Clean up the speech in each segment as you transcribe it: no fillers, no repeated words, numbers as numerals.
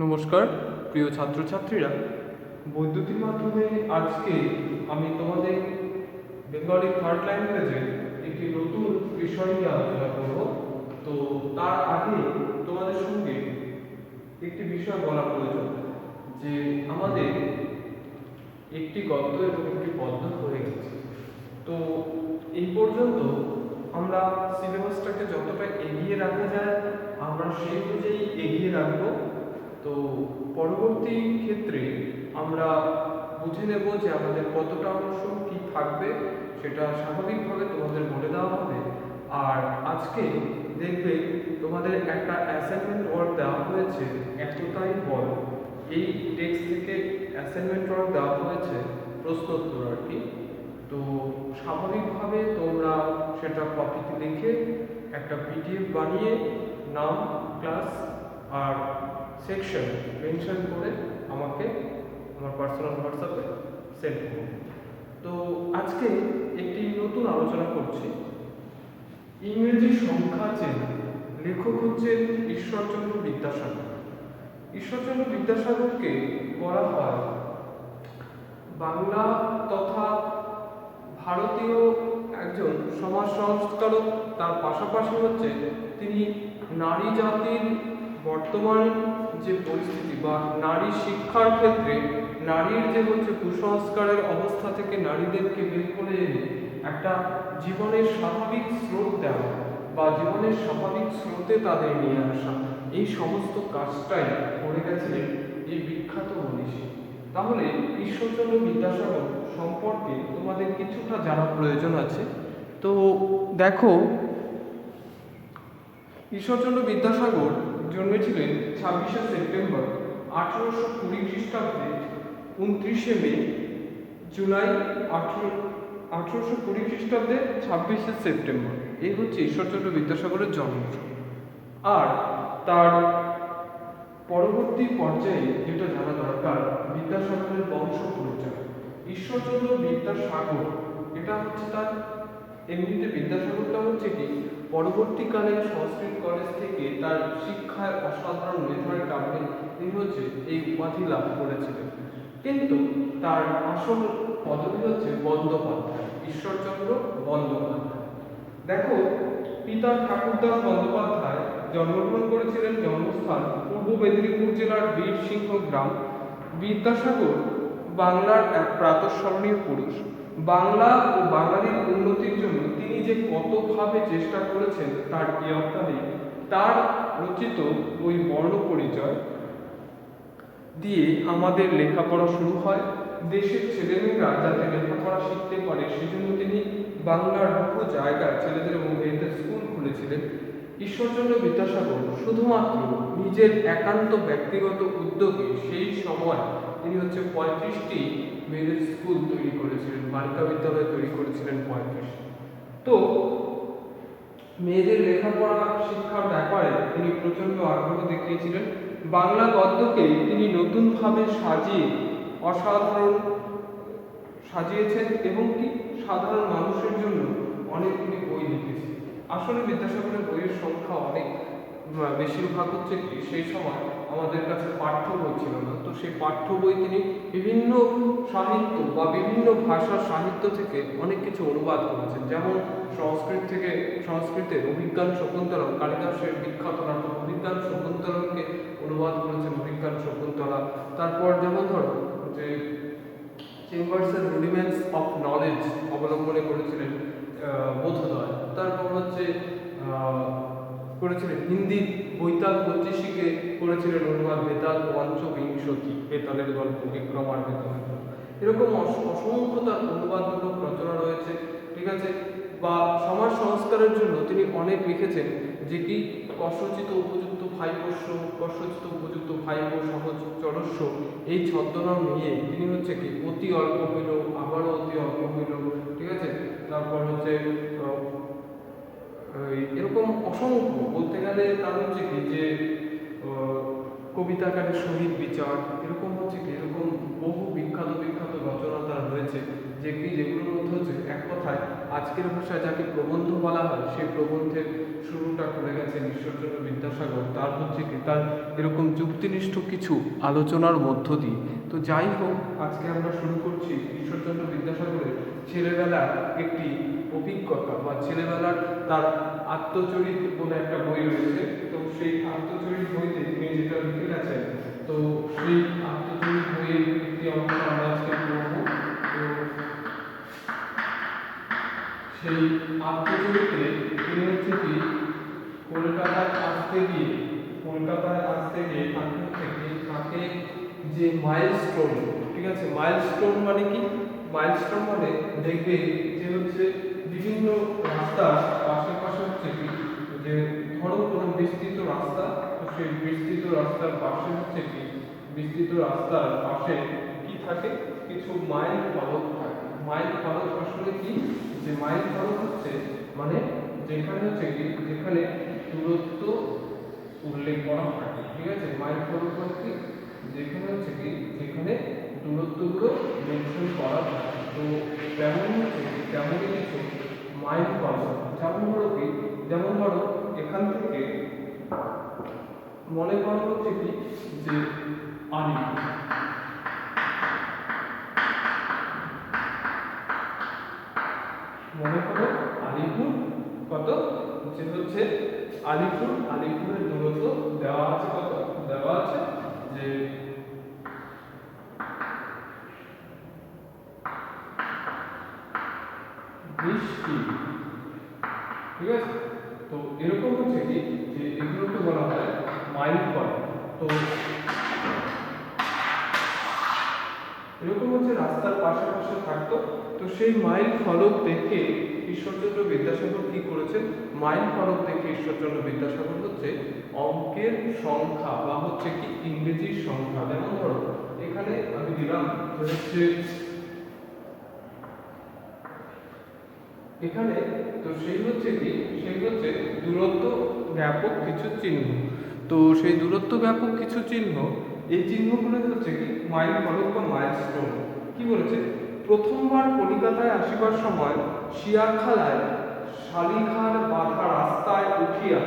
নমস্কার প্রিয় ছাত্রছাত্রীরা, বৈদ্যুতিক মাধ্যমে আজকে আমি তোমাদের বেঙ্গলি থার্ড ল্যাঙ্গুয়েজে একটি নতুন বিষয় নিয়ে আলোচনা করব। তো তার আগে তোমাদের সঙ্গে একটি বিষয় বলা প্রয়োজন যে আমাদের একটি গদ্য এবং একটি পদ্য হয়ে গেছে। তো এই পর্যন্ত আমরা সিলেবাসটাকে যতটা এগিয়ে রাখা যায় আমরা সেই অনুযায়ী এগিয়ে রাখবো। তো পরবর্তী ক্ষেত্রে আমরা বুঝে নেব যে আমাদের কতটা অংশ কি থাকবে, সেটা স্বাভাবিকভাবে তোমাদের বলে দেওয়া হবে। আর আজকে দেখবে তোমাদের একটা অ্যাসাইনমেন্ট ওয়ার্ক দেওয়া হয়েছে, একটাই বল। এই টেক্সট থেকে অ্যাসাইনমেন্ট ওয়ার্ক দেওয়া হয়েছে, প্রশ্নোত্তর আর কি। তো স্বাভাবিকভাবে তোমরা সেটা কপিতে লিখে একটা পিডিএফ বানিয়ে নাম, ক্লাস আর সেকশন মেনশন করে আমাকে আমার পার্সোনাল হোয়াটসঅ্যাপে সেন্ড করুন। তো আজকে একটি নতুন আলোচনা করছি, ইংরেজি সংখ্যা চেনা। লেখক হচ্ছেন ঈশ্বরচন্দ্র বিদ্যাসাগর। ঈশ্বরচন্দ্র বিদ্যাসাগরকে বলা হয় বাংলা তথা ভারতীয় একজন সমাজ সংস্কারক। তার পাশাপাশি হচ্ছে তিনি নারী জাতির বর্তমান যে পরিস্থিতি বা নারী শিক্ষার ক্ষেত্রে নারীর যে হচ্ছে কুসংস্কারের অবস্থা থেকে নারীদেরকে বের করে এনে একটা জীবনের স্বাভাবিক স্রোত দেওয়া বা জীবনের স্বাভাবিক স্রোতে তাদের নিয়ে আসা, এই সমস্ত কাজটাই করে গেছিলেন এই বিখ্যাত মনীষী। তাহলে ঈশ্বরচন্দ্র বিদ্যাসাগর সম্পর্কে তোমাদের কিছুটা জানার প্রয়োজন আছে। তো দেখো, ঈশ্বরচন্দ্র বিদ্যাসাগর জন্মেছিলেন 26শে সেপ্টেম্বর 1820 খ্রিস্টাব্দে, 29শে মে, জুলাই 1820 খ্রিস্টাব্দে, 26শে সেপ্টেম্বর। এই হচ্ছে ঈশ্বরচন্দ্র বিদ্যাসাগরের জন্ম। আর তার পরবর্তী পর্যায়ে যেটা জানা দরকার, বিদ্যাসাগরের বংশ পরিচয়। ঈশ্বরচন্দ্র বিদ্যাসাগর এটা হচ্ছে তার এমনিতে বিদ্যাসাগরটা হচ্ছে কি পরবর্তীকালে সংস্কৃত কলেজ থেকে তার শিক্ষায় অসাধারণ মেধার কারণে তিনি হচ্ছে এই উপাধি লাভ করেছিলেন। কিন্তু তার আসল পদবি হচ্ছে বন্দ্যোপাধ্যায়, ঈশ্বরচন্দ্র বন্দ্যোপাধ্যায়। দেখো, পিতা ঠাকুরদাস বন্দ্যোপাধ্যায় জন্মগ্রহণ করেছিলেন জন্মস্থান পূর্ব মেদিনীপুর জেলার বীরসিংহ গ্রাম। বিদ্যাসাগর বাংলার এক প্রাতঃস্মরণীয় পুরুষ। বাংলা ও বাঙালির উন্নতির জন্য তিনি যে কতভাবে চেষ্টা করেছেন তার ইয়ত্তা নেই। তার রচিত বই বর্ণ পরিচয় দিয়ে আমাদের লেখাপড়া শুরু হয়। দেশের ছেলেমেয়েরা যাতে লেখাপড়া শিখতে পারে সেজন্য তিনি বাংলার বহু জায়গায় ছেলেদের এবং মেয়েদের স্কুল খুলেছিলেন। ঈশ্বরচন্দ্র বিদ্যাসাগর শুধুমাত্র নিজের একান্ত ব্যক্তিগত উদ্যোগে সেই সময় তিনি হচ্ছে 35টি মেয়েদের স্কুল তৈরি করেছিলেন, বালিকা বিদ্যালয় তৈরি করেছিলেন 35। তো মেয়েদের লেখাপড়া শিক্ষার ব্যাপারে তিনি প্রচন্ড আগ্রহ দেখিয়েছিলেন। বাংলা গদ্যকে তিনি নতুনভাবে সাজিয়েছেন এবং কি সাধারণ মানুষের জন্য অনেকগুলি বই লিখেছেন। আসলে বিদ্যাসাগরের বইয়ের সংখ্যা অনেক, বেশিরভাগ হচ্ছে কি সেই সময় আমাদের কাছে পাঠ্য বই ছিল না। তো সেই পাঠ্য বই তিনি বিভিন্ন সাহিত্য বা বিভিন্ন ভাষার সাহিত্য থেকে অনেক কিছু অনুবাদ করেছেন। যেমন সংস্কৃতের অভিজ্ঞান শকুন্তলম, কালিদাসের বিখ্যাত নাটক অভিজ্ঞান শকুন্তলমকে অনুবাদ করেছেন অভিজ্ঞান শকুন্তলা। তারপর যেমন ধরো যে চেম্বার্সের রুডিমেন্টস অফ নলেজ অবলম্বনে করেছিলেন বোধোদয়। তারপর হচ্ছে করেছিলেন হিন্দি বৈতাল পঁচিশীকে করেছিলেন অনুবাদ বেতাল পঞ্চবিংশতি, বেতালের গল্প, বিক্রমার বেতালের গল্প। এরকম অসংখ্য তার অনুবাদমূলক রচনা রয়েছে, ঠিক আছে। বা সমাজ সংস্কারের জন্য তিনি অনেক লিখেছেন, যেটি কস্যচিত উপযুক্ত ভাইপোষ্য, কস্যচিত উপযুক্ত ভাইপো সহজ চরস্য, এই ছদ্মনাম নিয়ে তিনি হচ্ছে কি অতি অল্প হইল, আবারও অতি অল্প হইল, ঠিক আছে। তারপর হচ্ছে এরকম অসংখ্য বলতে গেলে তার হচ্ছে কি যে কবিতাকারে শহীদ বিচার, এরকম হচ্ছে কি এরকম বহু বিখ্যাত বিখ্যাত রচনা তার রয়েছে, যেগুলোর মধ্যে হচ্ছে এক কথায় আজকের ভাষায় যাকে প্রবন্ধ বলা হয়, সেই প্রবন্ধের শুরুটা করে গেছেন ঈশ্বরচন্দ্র বিদ্যাসাগর। তার হচ্ছে কি তার এরকম যুক্তিনিষ্ঠ কিছু আলোচনার মধ্য দিয়ে। তো যাই হোক, আজকে আমরা শুরু করছি ঈশ্বরচন্দ্র বিদ্যাসাগরের ছেলেবেলার একটি অভিজ্ঞতা বা ছেলেবেলার তার আত্মচরিত বলে একটা বই রয়েছে। তো সেই আত্মচরিত বইতে তিনি যেটা লিখে গেছেন, তো সেই আত্মচরিত বইয়ের একটি অংশ আমরা আজকে পড়ব। তো সেই আত্মচরিত্রে তিনি হচ্ছে কি কলকাতায় আসতে গিয়ে তাকে যে মাইলস্টোন, ঠিক আছে, মাইলস্টোন মানে কি, মাইলস্টোন মানে দেখবে যে হচ্ছে বিভিন্ন রাস্তার পাশে হচ্ছে কি যে ধরো কোনো বিস্তৃত রাস্তা, তো সেই বিস্তৃত রাস্তার পাশে হচ্ছে কি বিস্তৃত রাস্তার পাশে কি থাকে, কিছু মাইল ফলক থাকে। মাইল ফলক আসলে কি, যে মাইল ফলক হচ্ছে মানে যেখানে হচ্ছে কি যেখানে দূরত্ব উল্লেখ করা থাকে, ঠিক আছে। মাইল ফলক মানে কি, যেখানে হচ্ছে কি যেখানে দূরত্বগুলো মেনশন করা থাকে। তো তেমনই কিছু মাইল ফলক, যেমন ধরো এখান থেকে মনে করা হচ্ছে কি যে আলিপুর, মনে করো আলিপুর কত, যে হচ্ছে আলিপুরের দূরত্ব দেওয়া আছে কত, দেওয়া আছে যে 20 কিমি, ঠিক আছে। তো এরকম হচ্ছে কি যে এগুলোকে বলা হয় মাইল ফলক। তো এরকম হচ্ছে রাস্তার পাশে থাকতো। তো সেই মাইল ফলক দেখে ঈশ্বরচন্দ্র বিদ্যাসাগর কি করেছেন, মাইল ফলক দেখে ঈশ্বরচন্দ্র বিদ্যাসাগর হচ্ছে অঙ্কের সংখ্যা বা হচ্ছে কি ইংরেজির সংখ্যা, যেমন ধরো এখানে আমি দিলাম হচ্ছে এখানে, তো সেই হচ্ছে দূরত্ব ব্যাপক কিছু চিহ্ন। তো সেই দূরত্ব ব্যাপক কিছু চিহ্ন, এই চিহ্নগুলো হচ্ছে কি মাইল ফলক বা মাইলস্টোন। কি বলেছে, প্রথমবার কলিকাতায় আসিবার সময় শিয়াখালায় শালিখার বাঁধা রাস্তায় উঠিয়া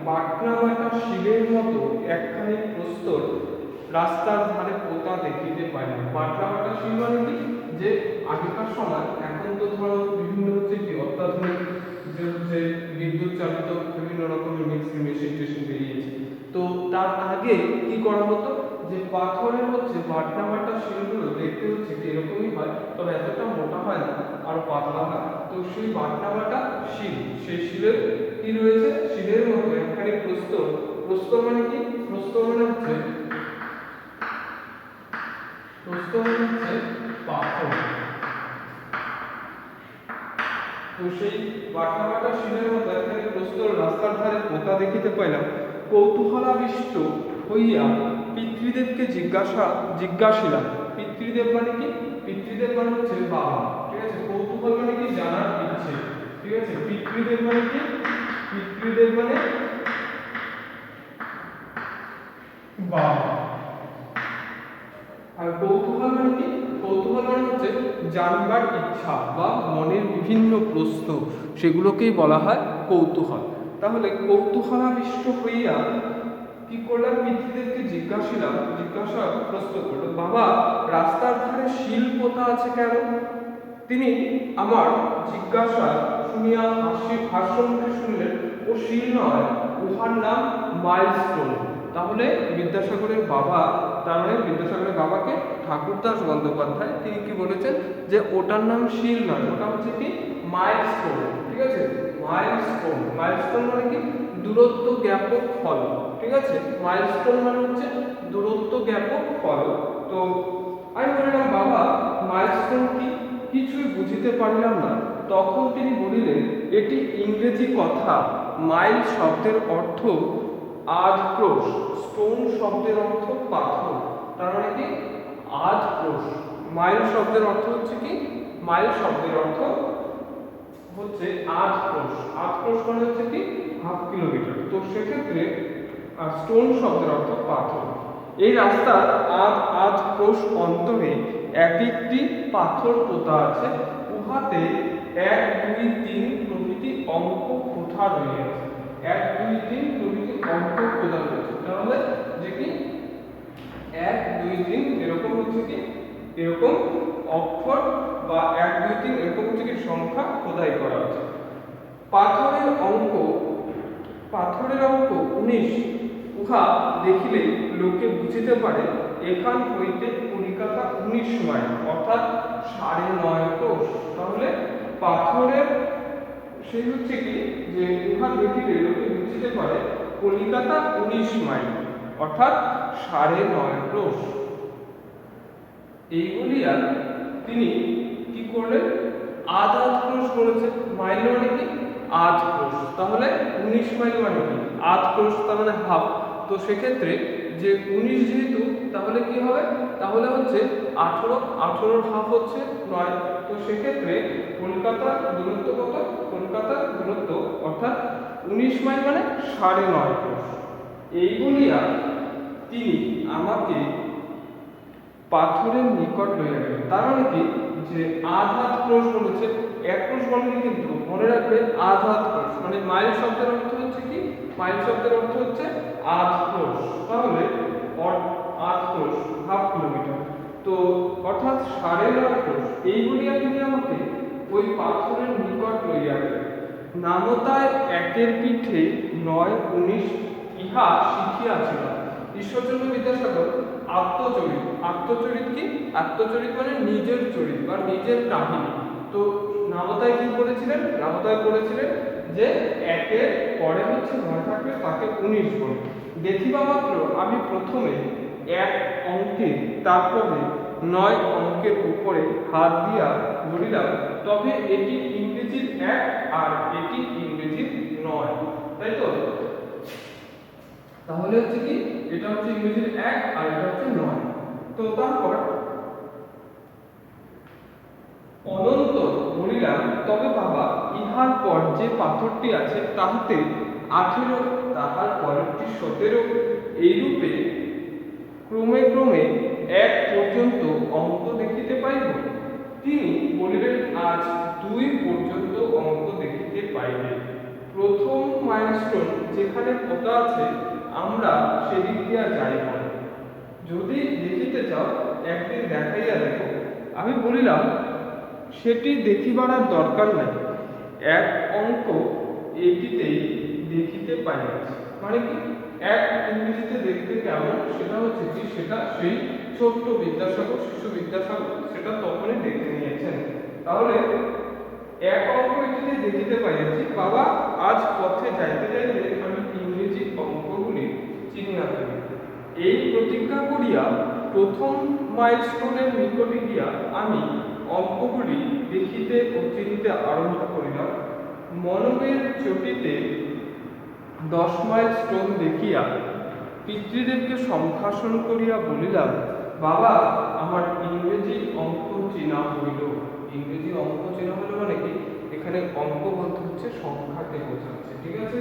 বাটনামাটা শিলের মতো একখানি প্রস্তর রাস্তার ধারে পোতা দেখিতে পাইলাম। বাটনামাটা শিল মানে কি, যে আগেকার সময়, এখন তো ধরো বিভিন্ন হচ্ছে কি অত্যাধুনিক যে হচ্ছে বিদ্যুৎ চালিত বিভিন্ন রকমের মিক্সি মেশিন বেরিয়েছে। তো তার আগে কি করা হতো, যে পাথরের হচ্ছে বাটনামাটা শিলগুলো দেখতে হচ্ছে কি এরকমই হয়, তবে এতটা মোটা হয় না, আরো পাতলা হয়। তো সেই বাটনামাটা শিল, সেই শিলের কি রয়েছে, শিলের মধ্যে একখানি প্রস্তর মানে কি, প্রস্তর মানে হচ্ছে পাথর। তো সেই বাটনামাটা শিলের মধ্যে একখানি প্রস্তর রাস্তার ধারে পোতা দেখিতে পাইলাম। কৌতূহলাবিষ্ট হইয়া পিতৃদেবকে জিজ্ঞাসিলাম। পিতৃদেব মানে কি, পিতৃদেব মানে হচ্ছে বাবা, ঠিক আছে। কৌতূহল মানে কি, জানার ইচ্ছে, ঠিক আছে। পিতৃদেব মানে কি, পিতৃদেব মানে বাবা। আর কৌতূহল মানে কি, কৌতূহল মানে হচ্ছে জানবার ইচ্ছা বা মনের বিভিন্ন প্রশ্ন, সেগুলোকেই বলা হয় কৌতূহল। তাহলে কৌতূহলাবিষ্ট হইয়া কি করলাম, পিতৃদেবকে জিজ্ঞাসা প্রশ্ন করলো, বাবা রাস্তার ধারে শিল পোতা আছে কেন? তিনি আমার জিজ্ঞাসা শুনিয়া হাস্যমুখে শুনলেন, ও শিল নয়, উহার নাম মাইলস্টোন। তাহলে বিদ্যাসাগরের বাবা, তার মানে বিদ্যাসাগরের বাবাকে ঠাকুরদাস বন্দ্যোপাধ্যায়, তিনি কি বলেছেন, যে ওটার নাম শিল নয়, ওটা হচ্ছে কি মাইলস্টোন, ঠিক আছে। মাইলস্টোন মানে কি, দূরত্ব জ্ঞাপক ফল, ঠিক আছে। মাইলস্টোন মানে হচ্ছে দূরত্ব জ্ঞাপক ফল। তো আমি বললাম, বাবা মাইলস্টোন কি? কিছুই বুঝিতে পারিলাম না। তখন তিনি বলিলেন, এটি ইংরেজি কথা। মাইল শব্দের অর্থ আধক্রোশ, স্টোন শব্দের অর্থ পাথর। তার মানে কি আধক্রোশ। মাইল শব্দের অর্থ হচ্ছে কি, মাইল শব্দের অর্থ হচ্ছে আধক্রোশ। আধক্রোশ মানে হচ্ছে কি হাফ কিলোমিটার। তো সেক্ষেত্রে স্টোন শব্দের অর্থ পাথর। এই রাস্তার আধ ক্রোশ অন্তরে এক একটি পাথর পোতা আছে, উহাতে 1, 2, 3 প্রভৃতি অঙ্ক কোথা রয়েছে। 1, 2, 3 প্রভৃতি অঙ্ক কোথা রয়েছে, তাহলে যে কি 1, 2, 3 এরকম হচ্ছে কি এরকম অক্ষর বা 1, 2, 3 এরকম হচ্ছে কি সংখ্যা খোদাই করা আছে। পাথরের অঙ্ক 19, উহা দেখিলে লোকে বুঝিতে পারে এখান হইতে কলিকাতা 19 মাইল, অর্থাৎ 9.5 ক্রোশ। তাহলে পাথরের সেই হচ্ছে কি যে উহা দেখিলে লোকে বুঝিতে পারে কলিকাতা 19 মাইল, অর্থাৎ 9.5 ক্রোশ। এইগুলি আর তিনি কি করলেন, আধ ক্রোশ করেছে। মাইল মানে কি আধ ক্রোশ, তাহলে 19 মাইল মানে কি আধ ক্রোশ, তার মানে হাফ। তো সেক্ষেত্রে যে 19 যেহেতু, তাহলে কি হবে, তাহলে হচ্ছে 18 হাফ হচ্ছে 9। তো সেক্ষেত্রে কলকাতার দূরত্ব কত, কলকাতার দূরত্ব অর্থাৎ 19 মাইল মানে 9.5 ক্রোশ। এইগুলি আর তিনি আমাকে পাথরের নিকট লইয়া গেলেন। তার মানে কি যে আধ ক্রোশ বলেছে, 1 ক্রোশ বলেনি, কিন্তু মনে রাখবে আধ ক্রোশ মানে মাইল শব্দের অর্থ হচ্ছে কি, মাইল শব্দের অর্থ হচ্ছে আধ ক্রোশ, তাহলে আধ ক্রোশ হাফ কিলোমিটার, তো অর্থাৎ 9.5 ক্রোশ। এইগুলি তিনি আমাকে ওই পাথরের নিকট লইয়া গেলেন। নামতায় একের পিঠে 9, 19 ইহা শিখিয়াছিল। ঈশ্বরচন্দ্র বিদ্যাসাগর আত্মচরিত কি, আত্মচরিত মানে নিজের চরিত বা নিজের কাহিনী। তো নামতায় কি করেছিলেন, নামতায় করেছিলেন যে 1-এর পরে হচ্ছে 9 থাকলে তাকে 19 বলে। দেখিবা মাত্র আমি প্রথমে 1 অঙ্কে, তারপরে 9 অঙ্কের উপরে হাত দিয়া বলিলাম, তবে এটি ইংরেজির 1 আর এটি ইংরেজির 9, তাই তো। তাহলে হচ্ছে কি এটা হচ্ছে ইংরেজির 1 আর এটা হচ্ছে 9। তো তারপর অনন্ত বলিলাম, তবে বাবা ইহার পর যে পাথরটি আছে তাহাতে 18, তাহার পরেরটি 17, এইরূপে ক্রমে ক্রমে 1 পর্যন্ত অঙ্ক দেখিতে পাইব। তিনি বলিলেন, আজ 2 পর্যন্ত অঙ্ক দেখিতে পাইবে। প্রথম মাইলস্টোন যেখানে পোতা আছে আমরা সেদিক দিয়া যাইব, যদি দেখিতে চাও একদিন দেখাইয়া দেখো। আমি বলিলাম, সেটি দেখিবার আর দরকার নাই, 1 অঙ্ক এটিতেই দেখিতে পাইয়াছি। মানে কি 1 ইংরেজিতে দেখতে কেমন সেটা হচ্ছে কি, সেটা সেই ছোট্ট বিদ্যাসাগর, শিশু বিদ্যাসাগর সেটা তখনই দেখে নিয়েছেন। তাহলে 1 অঙ্ক এটিতে দেখিতে পাইয়াছি। বাবা আজ পথে যাইতে যাইতে আমি ইংরেজি অঙ্কগুলি চিনিয়া ফেলি। এই প্রতিজ্ঞা করিয়া প্রথম মাইলস্টোনের নিকটে গিয়া আমি অঙ্কগুলি দেখিতে ও চিনিতে আরম্ভ করিলাম। মনবের চটিতে 10 মাইলস্টোন দেখিয়া পিতৃদেবকে সম্ভাষণ করিয়া বলিলাম, বাবা আমার ইংরেজি অঙ্ক চেনা হইল। ইংরেজি অঙ্ক চেনা হলো মানে কি, এখানে অঙ্ক বলতে হচ্ছে সংখ্যাকে বোঝাচ্ছে, ঠিক আছে।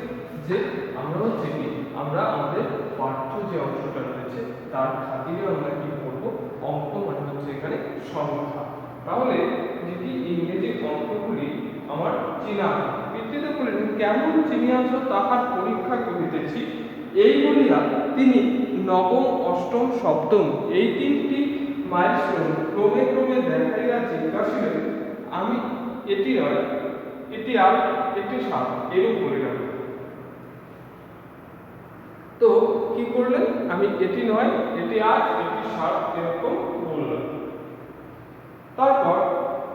যে আমরা হচ্ছে কি আমরা আমাদের পাঠ্য যে অংশটা রয়েছে তার খাতিরে আমরা কি করব, অঙ্ক মানে হচ্ছে এখানে সংখ্যা। তাহলে যদি ইংরেজি অঙ্কগুলি আমার চেনা, পিতৃদেব বললেন, কেমন চিনিয়াছ তাহার পরীক্ষা করিতেছি। এই বলিয়া তিনি নবম, অষ্টম, সপ্তম এই 3টি মাইলস্টোন ক্রমে ক্রমে দেখাইয়া জিজ্ঞাসিলেন, আমি এটি নয়, এটি 8, এটি 7 এরূপ বলিলাম। তো কি করলেন, আমি এটি নয়, এটি 8, এটি 7 এরকম বললাম। তারপর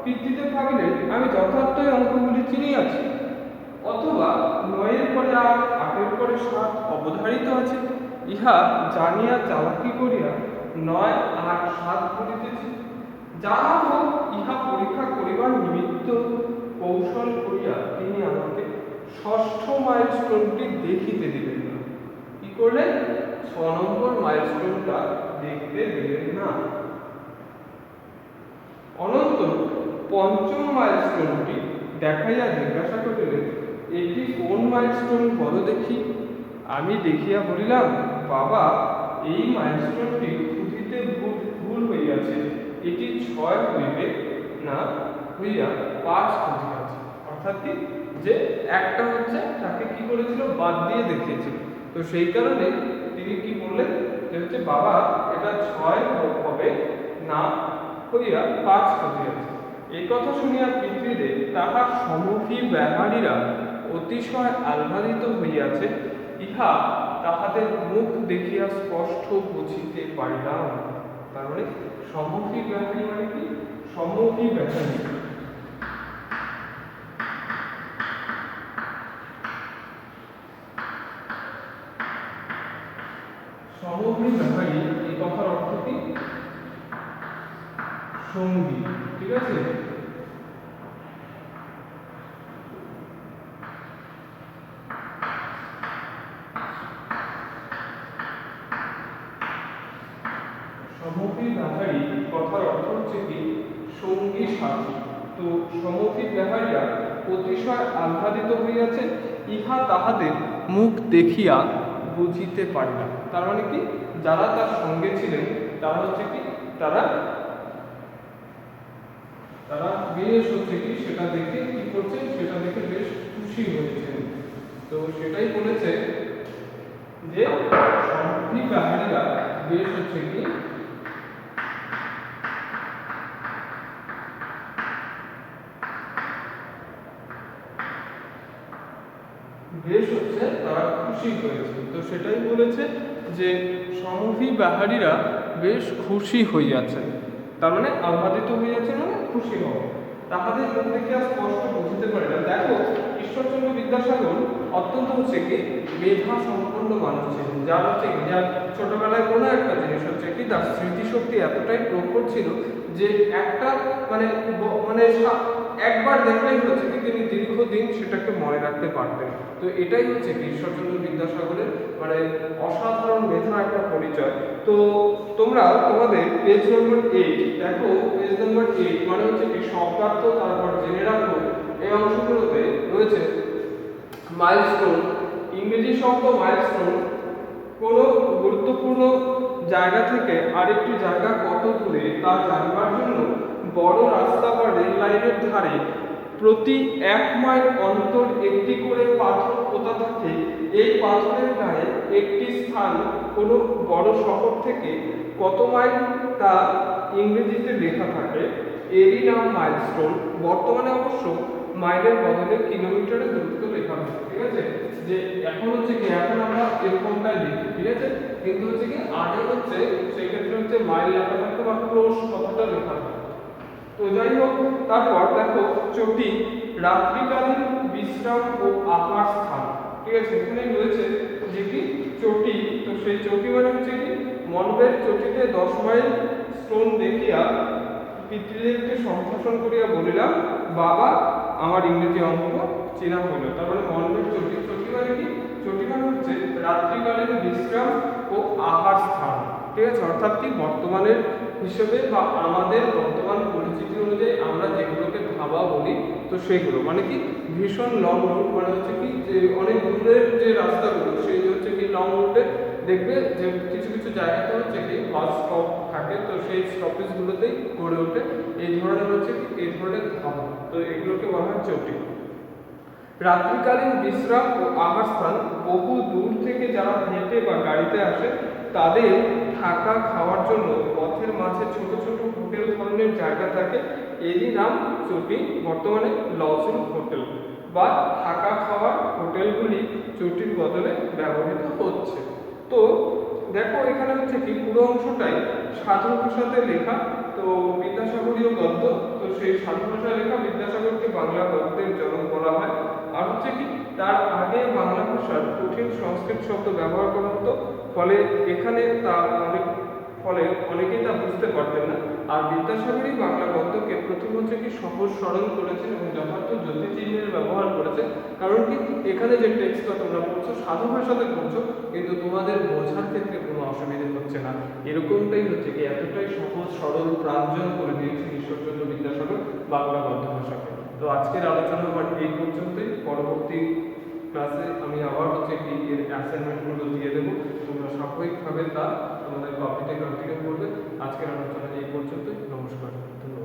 পিতৃদেব ভাবিলেন আমি যথার্থই অঙ্কগুলি চিনিয়াছি, অথবা 9-এর পরে 8, 8-এর পরে 7 অবধারিত আছে, ইহা জানিয়া চালাকি করিয়া 9, 8, 7 বলিতেছি। যাহা হোক, ইহা পরীক্ষা করিবার নিমিত্ত কৌশল করিয়া তিনি আমাকে 6ষ্ঠ মাইলস্টোনটি দেখিতে দিলেন না। কি করলেন, 6 নম্বর মাইলস্টোনটা দেখতে দিলেন না। অনন্তর 5ম মাইলস্টোনটি দেখাইয়া জিজ্ঞাসা করিলেন, এটি কোন মাইলস্টোন বলো দেখি। আমি দেখিয়া বলিলাম, বাবা এই মাইলস্টোনটি খুঁজিতে ভুল হইয়াছে, এটি 6 হইবে না হইয়া 5 খুঁজিয়াছে। অর্থাৎ কি যে একটা হচ্ছে তাকে কি করেছিল, বাদ দিয়ে দেখিয়েছিল। তো সেই কারণে তিনি কি বললেন যে হচ্ছে বাবা এটা 6 হবে না হইয়া 5 খুঁজিয়াছে। এই কথা শুনিয়া পিতৃদেব তাহার সমুখী ব্যাহারীরা অতিশয় আহ্লাদিত হইয়াছে, ইহা তাহাদের মুখ দেখিয়া স্পষ্ট বুঝিতে পারিলাম। তার মানে সমুখী ব্যাহারী মানে কি, সমুখী ব্যাহারী সমুখী ব্যাহারী এই কথার অর্থ কি, সঙ্গী। ঠিক আছে, সমুখী ব্যাহারী কথার অর্থ হচ্ছে কি, সঙ্গী সাথী। তো সমুখী ব্যাহারীরা অতিশয় আহ্লাদিত হইয়াছে, ইহা তাহাদের মুখ দেখিয়া বুঝিতে পারিলাম। তার মানে কি, যারা তার সঙ্গে ছিলেন তারা হচ্ছে কি, তারা বেশ হচ্ছে কি সেটা দেখে কি করছে, সেটা দেখে বেশ খুশি হয়েছেন। তো সেটাই বলেছে যে সমুখী ব্যাহারীরা বেশ হচ্ছে কি তারা খুশি হয়েছে। তো সেটাই বলেছে যে সমুখী ব্যাহারীরা বেশ খুশি হইয়াছে, তার মানে আহ্লাদিত হইয়াছে মানে খুশি হবে। তাহাদের মুখ দেখিয়া স্পষ্ট বুঝিতে পারিলাম। দেখো, ঈশ্বরচন্দ্র বিদ্যাসাগর অত্যন্ত হচ্ছে কি মেধা সম্পন্ন মানুষ ছিলেন, যার হচ্ছে কি যার ছোটবেলায় কোনো একটা জিনিস হচ্ছে কি তার স্মৃতিশক্তি এতটাই প্রখর ছিল যে একটা মানে একবার দেখলেই হচ্ছে কি তিনি দীর্ঘদিন সেটাকে মনে রাখতে পারতেন। তো এটাই হচ্ছে কি ঈশ্বরচন্দ্র বিদ্যাসাগরের মানে অসাধারণ মেধার একটা পরিচয়। তো তোমরা তোমাদের পেজ নম্বর 8 দেখো, পেজ নম্বর 8 মানে হচ্ছে কি শব্দার্থ, তারপর জেনে রাখো। এই অংশগুলোতে রয়েছে মাইলস্টোন, ইংরেজি শব্দ মাইলস্টোন কোনো গুরুত্বপূর্ণ জায়গা থেকে আরেকটি জায়গা কত দূরে তা জানবার জন্য বড় রাস্তা বা রেল লাইনের ধারে প্রতি 1 মাইল অন্তর একটি করে পাথর পোতা থাকে। এই পাথরের গায়ে একটি স্থান কোনো বড় শহর থেকে কত মাইল তা ইংরেজিতে লেখা থাকে, এরই নাম মাইলস্টোন। বর্তমানে অবশ্য মাইলের বদলে কিলোমিটারের দূরত্ব লেখা হয়। ঠিক আছে, যে এখন হচ্ছে কি এখন আমরা এরকমটাই লিখি, ঠিক আছে, কিন্তু হচ্ছে কি আগে হচ্ছে সেই ক্ষেত্রে হচ্ছে মাইল লেখা থাকতো বা ক্রোশ কথাটা লেখা হয়। তো যাই হোক, তারপর দেখো চটি, রাত্রিকালীন বিশ্রাম ও আহার স্থান। ঠিক আছে, এখানে রয়েছে যে কি চটি। তো সেই চটি মানে হচ্ছে কি মণ্ডপের চটিতে 10 মাইল স্টোন দেখিয়া পিতৃদেবকে সম্ভাষণ করিয়া বলিলাম, বাবা আমার ইংরেজি অঙ্ক চেনা হইল। তারপরে মণ্ডপের চটি, চটি মানে কি, চটি মানে হচ্ছে রাত্রিকালীন বিশ্রাম ও আহার স্থান। ঠিক আছে, অর্থাৎ কি বর্তমানের হিসেবে বা আমাদের বর্তমান পরিচিতি অনুযায়ী আমরা যেগুলোকে ধাবা বলি, তো সেগুলো মানে কি ভীষণ লং রুট, মানে হচ্ছে কি যে অনেক দূরের যে রাস্তাগুলো সেই হচ্ছে কি লং রুটে দেখবে যে কিছু কিছু জায়গাতে হচ্ছে কি বাস স্টপ থাকে, তো সেই স্টপেজগুলোতেই গড়ে ওঠে এই ধরনের হচ্ছে কি এই ধরনের ধাবা। তো এগুলোকে বলা হয় চটি। রাত্রিকালীন বিশ্রাম ও আহার স্থান, বহু দূর থেকে যারা হেঁটে বা গাড়িতে আসে তাদের থাকা খাওয়ার জন্য পথের মাঝে ছোট ছোট হোটেল ধরনের জায়গা থাকে, এরই নাম চটি। বর্তমানে লজিং হোটেল বা থাকা খাওয়ার হোটেলগুলি চটির বদলে ব্যবহৃত হচ্ছে। তো দেখো এখানে হচ্ছে কি পুরো অংশটাই সাধু ভাষাতে লেখা, তো বিদ্যাসাগরীয় গদ্য। তো সেই সাধু ভাষায় লেখা বিদ্যাসাগরকে বাংলা গদ্যের জনক বলা হয়। আর হচ্ছে কি তার আগে বাংলা ভাষার কঠিন সংস্কৃত শব্দ ব্যবহার করা হতো, ফলে এখানে অনেকেই তা বুঝতে পারতেন না। আর বিদ্যাসাগরই বাংলা গদ্যকে প্রথম হচ্ছে কি সহজ সরল করেছেন এবং যথার্থ জ্যোতি চিহ্নের ব্যবহার করেছেন। কারণ কি এখানে যে টেক্সটটা তোমরা পড়ছো সাধু ভাষাতে পড়ছো, কিন্তু তোমাদের বোঝার ক্ষেত্রে কোনো অসুবিধা হচ্ছে না। এরকমটাই হচ্ছে কি এতটাই সহজ সরল প্রাঞ্জল করে দিয়েছেন ঈশ্বরচন্দ্র বিদ্যাসাগর বাংলা গদ্য ভাষাকে। তো আজকের আলোচনা আমার এই পর্যন্তই। পরবর্তী ক্লাসে আমি আবার হচ্ছে কি এর অ্যাসাইনমেন্টগুলো দিয়ে দেবো, তোমরা স্বাভাবিকভাবে তা তোমাদের কপিতে কন্টিনিউ করবে। আজকের আলোচনা এই পর্যন্তই। নমস্কার, ধন্যবাদ।